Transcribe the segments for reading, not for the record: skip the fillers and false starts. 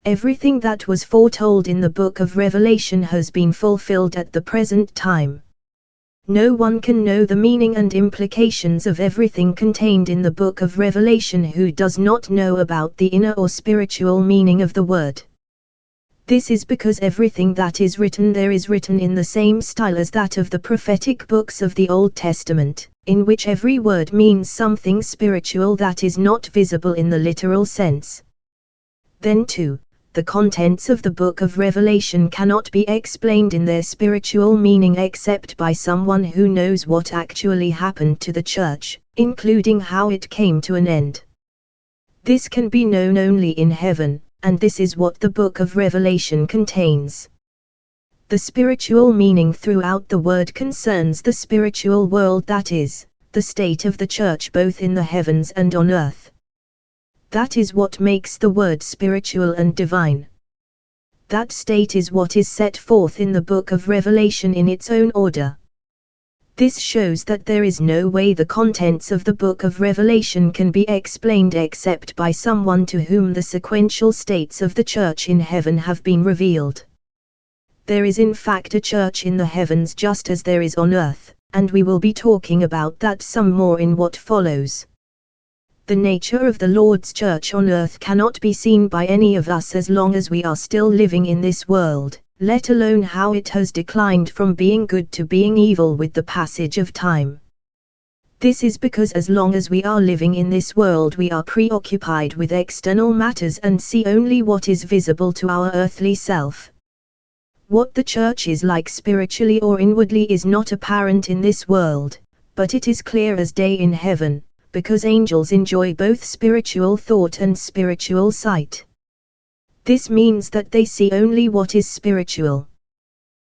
Everything that was foretold in the book of Revelation has been fulfilled at the present time. No one can know the meaning and implications of everything contained in the book of Revelation who does not know about the inner or spiritual meaning of the word. This is because everything that is written there is written in the same style as that of the prophetic books of the Old Testament, in which every word means something spiritual that is not visible in the literal sense. Then too, the contents of the book of Revelation cannot be explained in their spiritual meaning except by someone who knows what actually happened to the church, including how it came to an end. This can be known only in heaven, and this is what the book of Revelation contains. The spiritual meaning throughout the word concerns the spiritual world, that is, the state of the church both in the heavens and on earth. That is what makes the word spiritual and divine. That state is what is set forth in the book of Revelation in its own order. This shows that there is no way the contents of the book of Revelation can be explained except by someone to whom the sequential states of the church in heaven have been revealed. There is in fact a church in the heavens just as there is on earth, and we will be talking about that some more in what follows. The nature of the Lord's church on earth cannot be seen by any of us as long as we are still living in this world, let alone how it has declined from being good to being evil with the passage of time. This is because as long as we are living in this world we are preoccupied with external matters and see only what is visible to our earthly self. What the church is like spiritually or inwardly is not apparent in this world, but it is clear as day in heaven, because angels enjoy both spiritual thought and spiritual sight. This means that they see only what is spiritual.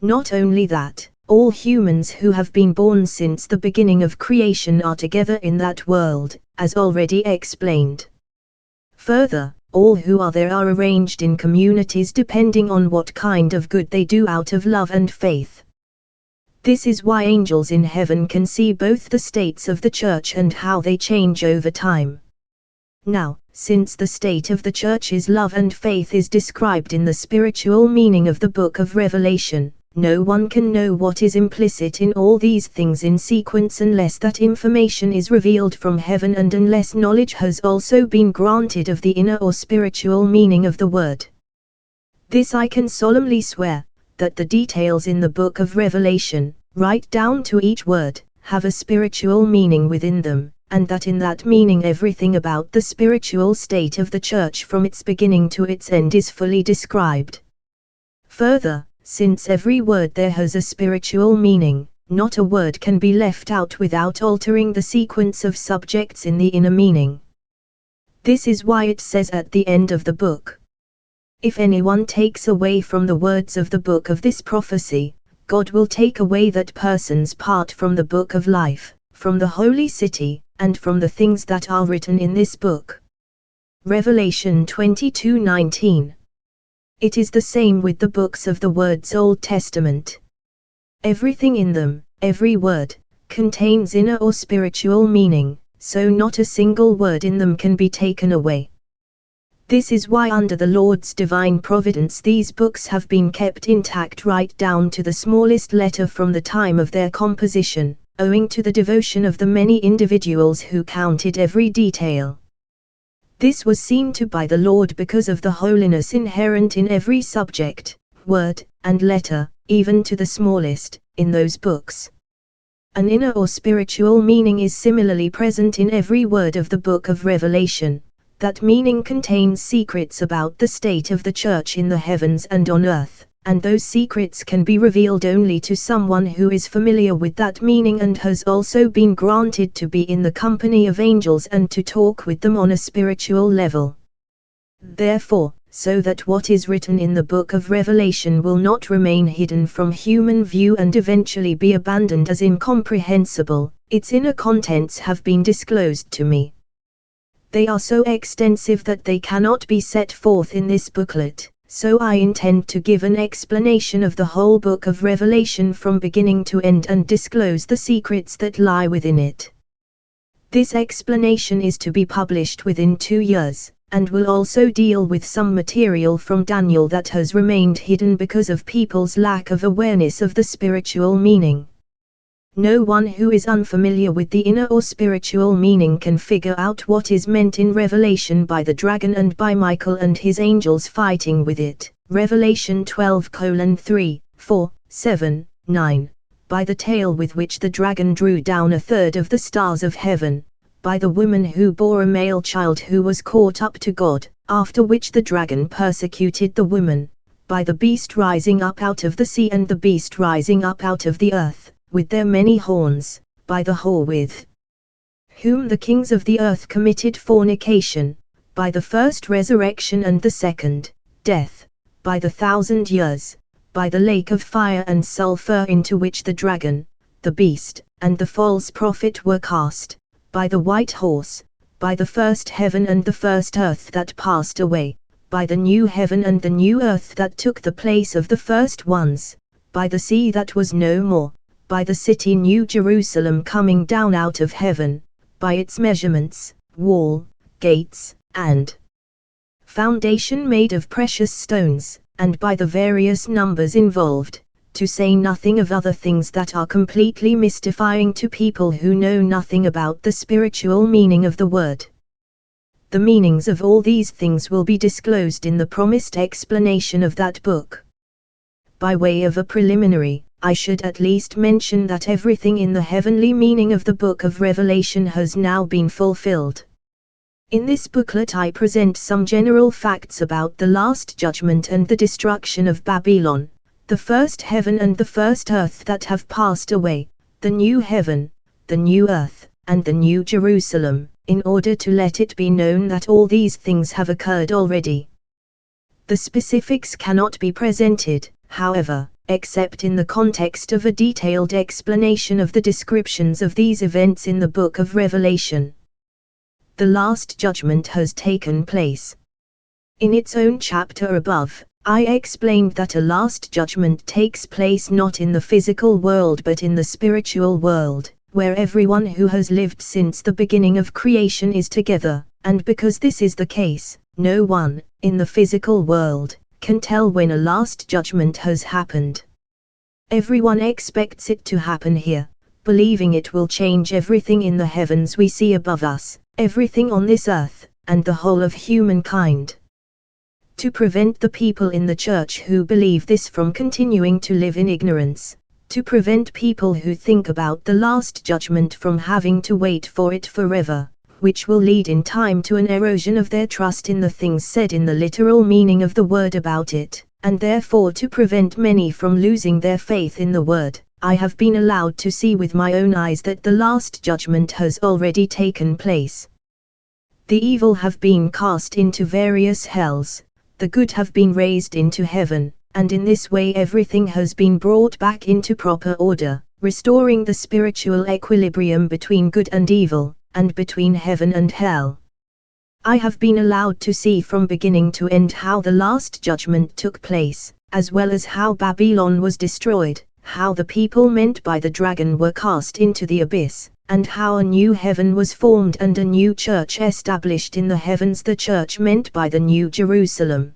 Not only that, all humans who have been born since the beginning of creation are together in that world, as already explained. Further, all who are there are arranged in communities depending on what kind of good they do out of love and faith. This is why angels in heaven can see both the states of the church and how they change over time. Now, since the state of the church's love and faith is described in the spiritual meaning of the book of Revelation, no one can know what is implicit in all these things in sequence unless that information is revealed from heaven and unless knowledge has also been granted of the inner or spiritual meaning of the word. This I can solemnly swear, that the details in the book of Revelation, right down to each word, have a spiritual meaning within them, and that in that meaning everything about the spiritual state of the church from its beginning to its end is fully described. Further, since every word there has a spiritual meaning, not a word can be left out without altering the sequence of subjects in the inner meaning. This is why it says at the end of the book, "If anyone takes away from the words of the book of this prophecy, God will take away that person's part from the book of life, from the holy city, and from the things that are written in this book." Revelation 22:19. It is the same with the books of the Word's Old Testament. Everything in them, every word, contains inner or spiritual meaning, so not a single word in them can be taken away. This is why under the Lord's divine providence these books have been kept intact right down to the smallest letter from the time of their composition, owing to the devotion of the many individuals who counted every detail. This was seen to by the Lord because of the holiness inherent in every subject, word, and letter, even to the smallest, in those books. An inner or spiritual meaning is similarly present in every word of the book of Revelation. That meaning contains secrets about the state of the church in the heavens and on earth, and those secrets can be revealed only to someone who is familiar with that meaning and has also been granted to be in the company of angels and to talk with them on a spiritual level. Therefore, so that what is written in the book of Revelation will not remain hidden from human view and eventually be abandoned as incomprehensible, its inner contents have been disclosed to me. They are so extensive that they cannot be set forth in this booklet, so I intend to give an explanation of the whole book of Revelation from beginning to end and disclose the secrets that lie within it. This explanation is to be published within 2 years, and will also deal with some material from Daniel that has remained hidden because of people's lack of awareness of the spiritual meaning. No one who is unfamiliar with the inner or spiritual meaning can figure out what is meant in Revelation by the dragon and by Michael and his angels fighting with it. Revelation 12:3, 4, 7, 9. By the tail with which the dragon drew down a third of the stars of heaven, by the woman who bore a male child who was caught up to God, after which the dragon persecuted the woman, by the beast rising up out of the sea and the beast rising up out of the earth, with their many horns, by the whore with whom the kings of the earth committed fornication, by the first resurrection and the second death, by the 1,000 years, by the lake of fire and sulfur into which the dragon, the beast, and the false prophet were cast, by the white horse, by the first heaven and the first earth that passed away, by the new heaven and the new earth that took the place of the first ones, by the sea that was no more, by the city New Jerusalem coming down out of heaven, by its measurements, wall, gates, and foundation made of precious stones, and by the various numbers involved, to say nothing of other things that are completely mystifying to people who know nothing about the spiritual meaning of the word. The meanings of all these things will be disclosed in the promised explanation of that book. By way of a preliminary, I should at least mention that everything in the heavenly meaning of the book of Revelation has now been fulfilled. In this booklet I present some general facts about the last judgment and the destruction of Babylon, the first heaven and the first earth that have passed away, the new heaven, the new earth, and the new Jerusalem, in order to let it be known that all these things have occurred already. The specifics cannot be presented, however, except in the context of a detailed explanation of the descriptions of these events in the book of Revelation. The last judgment has taken place. In its own chapter above, I explained that a last judgment takes place not in the physical world but in the spiritual world, where everyone who has lived since the beginning of creation is together, and because this is the case, no one, in the physical world, can tell when a last judgment has happened. Everyone expects it to happen here, believing it will change everything in the heavens we see above us, everything on this earth, and the whole of humankind. To prevent the people in the church who believe this from continuing to live in ignorance, to prevent people who think about the last judgment from having to wait for it forever, which will lead in time to an erosion of their trust in the things said in the literal meaning of the word about it, and therefore to prevent many from losing their faith in the word, I have been allowed to see with my own eyes that the last judgment has already taken place. The evil have been cast into various hells, the good have been raised into heaven, and in this way everything has been brought back into proper order, restoring the spiritual equilibrium between good and evil, and between heaven and hell. I have been allowed to see from beginning to end how the last judgment took place, as well as how Babylon was destroyed, how the people meant by the dragon were cast into the abyss, and how a new heaven was formed and a new church established in the heavens, the church meant by the New Jerusalem.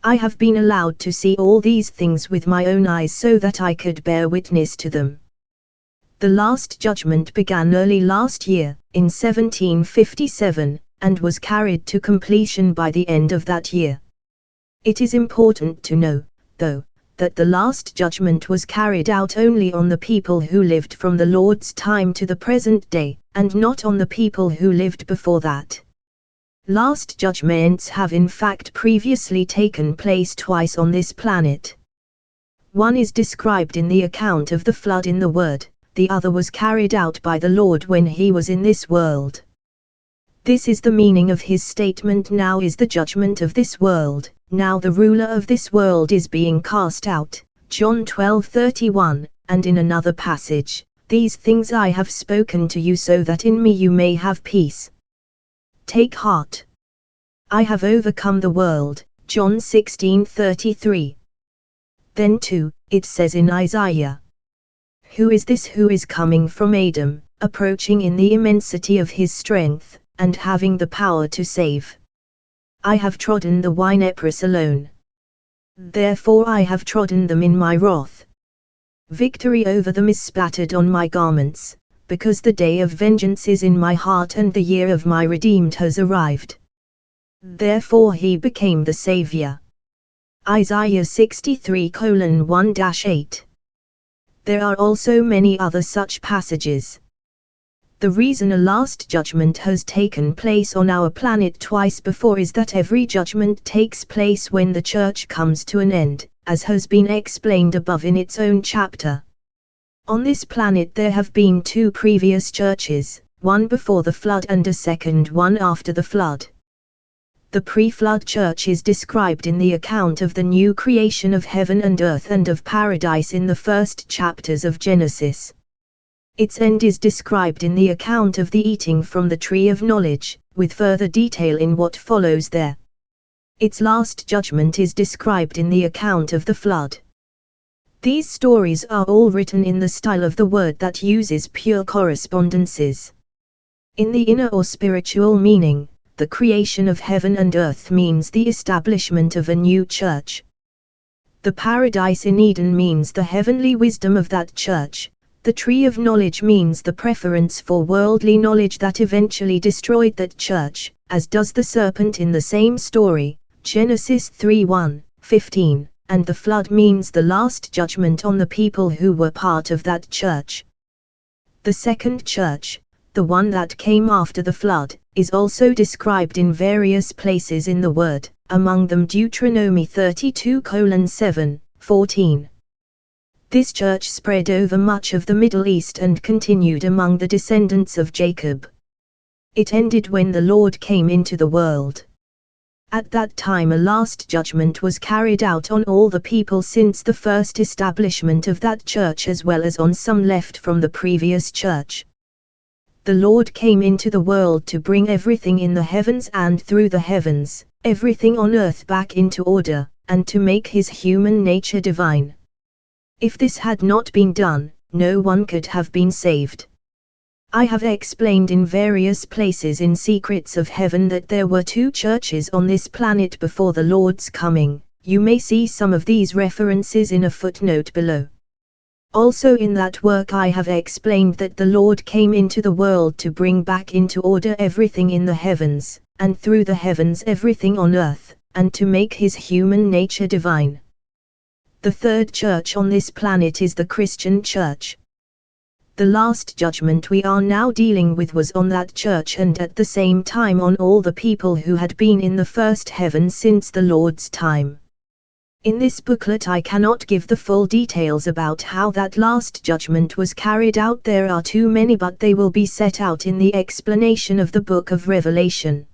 I have been allowed to see all these things with my own eyes so that I could bear witness to them. The last judgment began early last year, in 1757, and was carried to completion by the end of that year. It is important to know, though, that the last judgment was carried out only on the people who lived from the Lord's time to the present day, and not on the people who lived before that. Last judgments have in fact previously taken place twice on this planet. One is described in the account of the flood in the Word, the other was carried out by the Lord when he was in this world. This is the meaning of his statement, now is the judgment of this world, now the ruler of this world is being cast out, John 12:31, and in another passage, these things I have spoken to you so that in me you may have peace. Take heart. I have overcome the world, John 16:33. Then too, it says in Isaiah, who is this who is coming from Adam, approaching in the immensity of his strength, and having the power to save? I have trodden the winepress alone. Therefore I have trodden them in my wrath. Victory over them is spattered on my garments, because the day of vengeance is in my heart and the year of my redeemed has arrived. Therefore he became the Savior. Isaiah 63:1-8. There are also many other such passages. The reason a last judgment has taken place on our planet twice before is that every judgment takes place when the church comes to an end, as has been explained above in its own chapter. On this planet there have been two previous churches, one before the flood and a second one after the flood. The pre-flood church is described in the account of the new creation of heaven and earth and of paradise in the first chapters of Genesis. Its end is described in the account of the eating from the tree of knowledge, with further detail in what follows there. Its last judgment is described in the account of the flood. These stories are all written in the style of the word that uses pure correspondences. In the inner or spiritual meaning, the creation of heaven and earth means the establishment of a new church. The paradise in Eden means the heavenly wisdom of that church. The tree of knowledge means the preference for worldly knowledge that eventually destroyed that church, as does the serpent in the same story, Genesis 3:1-15, and the flood means the last judgment on the people who were part of that church. The second church, the one that came after the flood, is also described in various places in the Word, among them Deuteronomy 32:7-14. This church spread over much of the Middle East and continued among the descendants of Jacob. It ended when the Lord came into the world. At that time a last judgment was carried out on all the people since the first establishment of that church as well as on some left from the previous church. The Lord came into the world to bring everything in the heavens and through the heavens, everything on earth back into order, and to make his human nature divine. If this had not been done, no one could have been saved. I have explained in various places in Secrets of Heaven that there were two churches on this planet before the Lord's coming. You may see some of these references in a footnote below. Also in that work I have explained that the Lord came into the world to bring back into order everything in the heavens, and through the heavens everything on earth, and to make his human nature divine. The third church on this planet is the Christian church. The last judgment we are now dealing with was on that church and at the same time on all the people who had been in the first heaven since the Lord's time. In this booklet I cannot give the full details about how that last judgment was carried out. There are too many, but they will be set out in the explanation of the book of Revelation.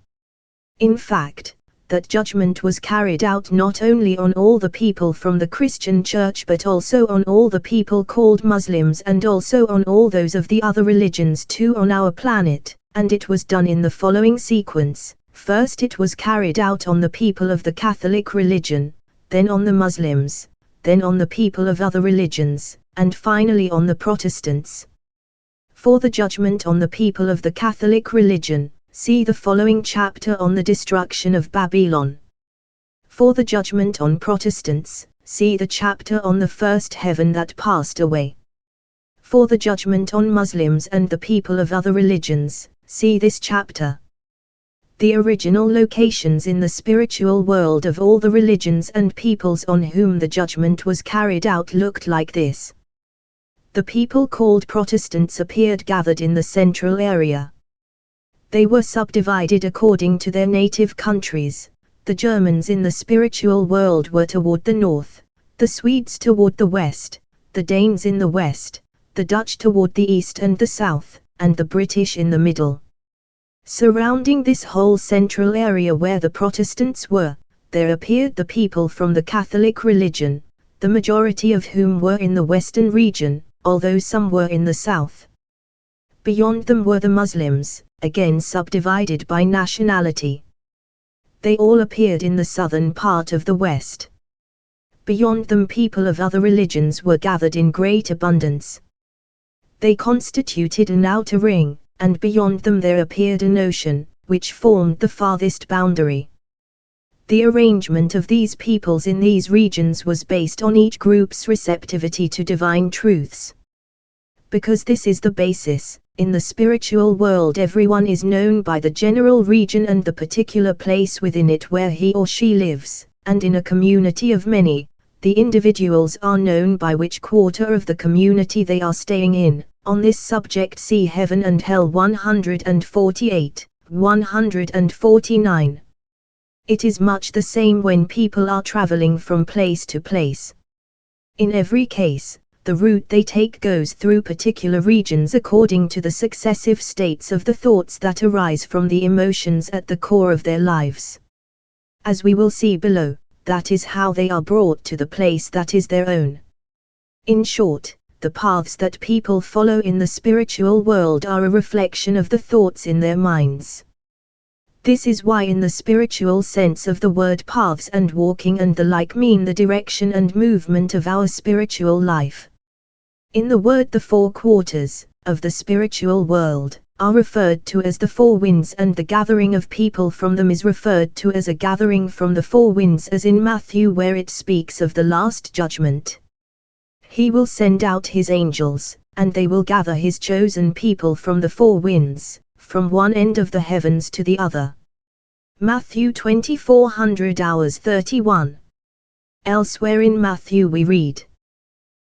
In fact, that judgment was carried out not only on all the people from the Christian church but also on all the people called Muslims and also on all those of the other religions too on our planet, and it was done in the following sequence. First it was carried out on the people of the Catholic religion, then on the Muslims, then on the people of other religions, and finally on the Protestants. For the judgment on the people of the Catholic religion, see the following chapter on the destruction of Babylon. For the judgment on Protestants, see the chapter on the first heaven that passed away. For the judgment on Muslims and the people of other religions, see this chapter. The original locations in the spiritual world of all the religions and peoples on whom the judgment was carried out looked like this. The people called Protestants appeared gathered in the central area. They were subdivided according to their native countries. The Germans in the spiritual world were toward the north, the Swedes toward the west, the Danes in the west, the Dutch toward the east and the south, and the British in the middle. Surrounding this whole central area where the Protestants were, there appeared the people from the Catholic religion, the majority of whom were in the western region, although some were in the south. Beyond them were the Muslims, again subdivided by nationality. They all appeared in the southern part of the west. Beyond them people of other religions were gathered in great abundance. They constituted an outer ring, and beyond them there appeared an ocean, which formed the farthest boundary. The arrangement of these peoples in these regions was based on each group's receptivity to divine truths. Because this is the basis, in the spiritual world everyone is known by the general region and the particular place within it where he or she lives, and in a community of many, the individuals are known by which quarter of the community they are staying in. On this subject see Heaven and Hell 148, 149. It is much the same when people are traveling from place to place. In every case, the route they take goes through particular regions according to the successive states of the thoughts that arise from the emotions at the core of their lives. As we will see below, that is how they are brought to the place that is their own. In short, the paths that people follow in the spiritual world are a reflection of the thoughts in their minds. This is why in the spiritual sense of the word paths and walking and the like mean the direction and movement of our spiritual life. In the word the four quarters of the spiritual world are referred to as the four winds, and the gathering of people from them is referred to as a gathering from the four winds, as in Matthew where it speaks of the last judgment. He will send out his angels, and they will gather his chosen people from the four winds, from one end of the heavens to the other. Matthew 24:31. Elsewhere in Matthew we read,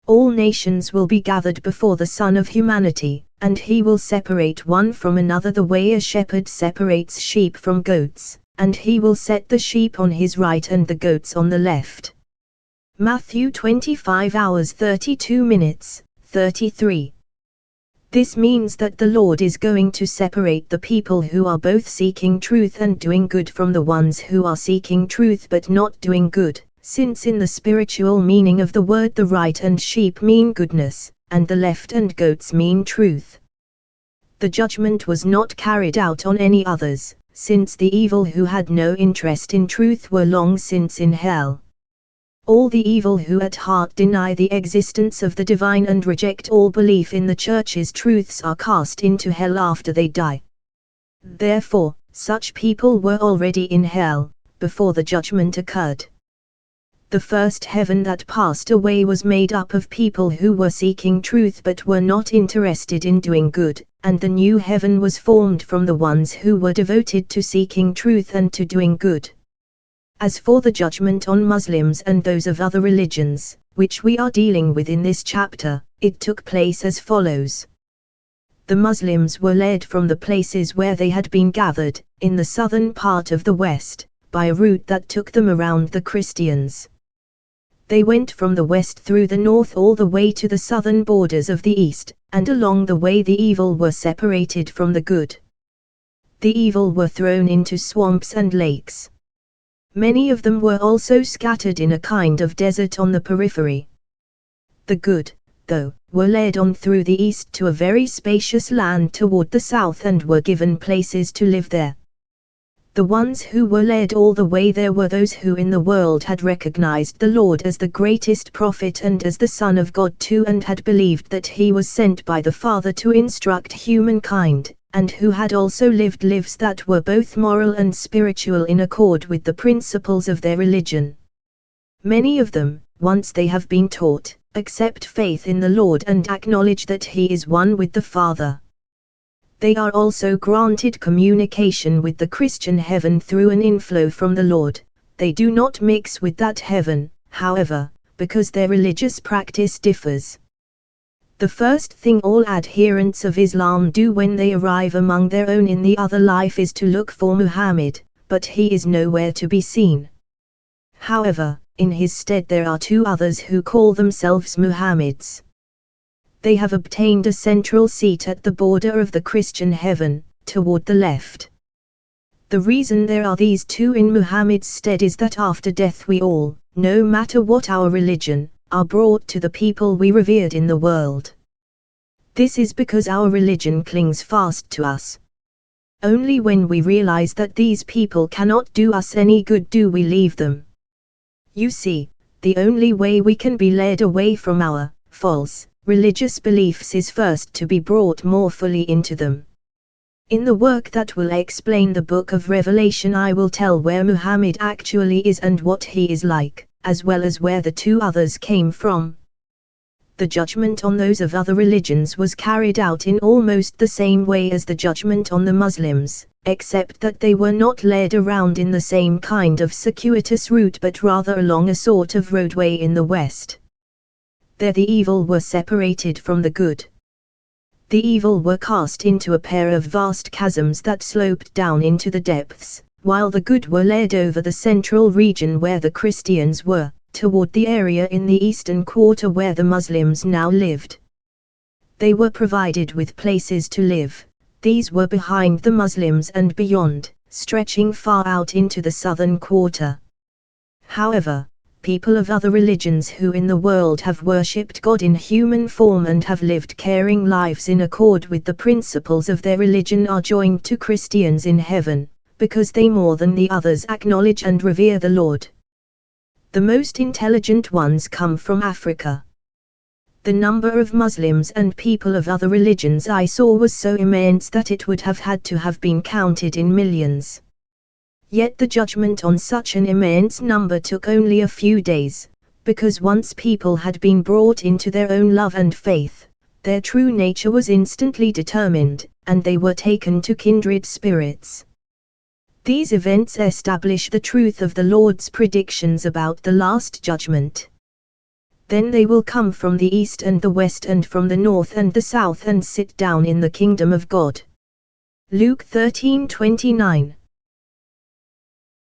"All nations will be gathered before the Son of Humanity, and he will separate one from another the way a shepherd separates sheep from goats, and he will set the sheep on his right and the goats on the left." Matthew 25:32, 33. This means that the Lord is going to separate the people who are both seeking truth and doing good from the ones who are seeking truth but not doing good, since in the spiritual meaning of the word the right and sheep mean goodness, and the left and goats mean truth. The judgment was not carried out on any others, since the evil who had no interest in truth were long since in hell. All the evil who at heart deny the existence of the divine and reject all belief in the Church's truths are cast into hell after they die. Therefore, such people were already in hell, before the judgment occurred. The first heaven that passed away was made up of people who were seeking truth but were not interested in doing good, and the new heaven was formed from the ones who were devoted to seeking truth and to doing good. As for the judgment on Muslims and those of other religions, which we are dealing with in this chapter, it took place as follows. The Muslims were led from the places where they had been gathered, in the southern part of the west, by a route that took them around the Christians. They went from the west through the north all the way to the southern borders of the east, and along the way the evil were separated from the good. The evil were thrown into swamps and lakes. Many of them were also scattered in a kind of desert on the periphery. The good, though, were led on through the east to a very spacious land toward the south and were given places to live there. The ones who were led all the way there were those who in the world had recognized the Lord as the greatest prophet and as the Son of God too, and had believed that he was sent by the Father to instruct humankind, and who had also lived lives that were both moral and spiritual in accord with the principles of their religion. Many of them, once they have been taught, accept faith in the Lord and acknowledge that he is one with the Father. They are also granted communication with the Christian heaven through an inflow from the Lord. They do not mix with that heaven, however, because their religious practice differs. The first thing all adherents of Islam do when they arrive among their own in the other life is to look for Muhammad, but he is nowhere to be seen. However, in his stead there are two others who call themselves Muhammads. They have obtained a central seat at the border of the Christian heaven, toward the left. The reason there are these two in Muhammad's stead is that after death we all, no matter what our religion, are brought to the people we revered in the world. This is because our religion clings fast to us. Only when we realize that these people cannot do us any good do we leave them. You see, the only way we can be led away from our false religious beliefs is first to be brought more fully into them. In the work that will explain the book of Revelation, I will tell where Muhammad actually is and what he is like, as well as where the two others came from. The judgment on those of other religions was carried out in almost the same way as the judgment on the Muslims, except that they were not led around in the same kind of circuitous route but rather along a sort of roadway in the west. There the evil were separated from the good. The evil were cast into a pair of vast chasms that sloped down into the depths, while the good were led over the central region where the Christians were, toward the area in the eastern quarter where the Muslims now lived. They were provided with places to live. These were behind the Muslims and beyond, stretching far out into the southern quarter. However, people of other religions who in the world have worshipped God in human form and have lived caring lives in accord with the principles of their religion are joined to Christians in heaven, because they more than the others acknowledge and revere the Lord. The most intelligent ones come from Africa. The number of Muslims and people of other religions I saw was so immense that it would have had to have been counted in millions. Yet the judgment on such an immense number took only a few days, because once people had been brought into their own love and faith, their true nature was instantly determined, and they were taken to kindred spirits. These events establish the truth of the Lord's predictions about the Last Judgment. Then they will come from the east and the west and from the north and the south and sit down in the kingdom of God. Luke 13:29.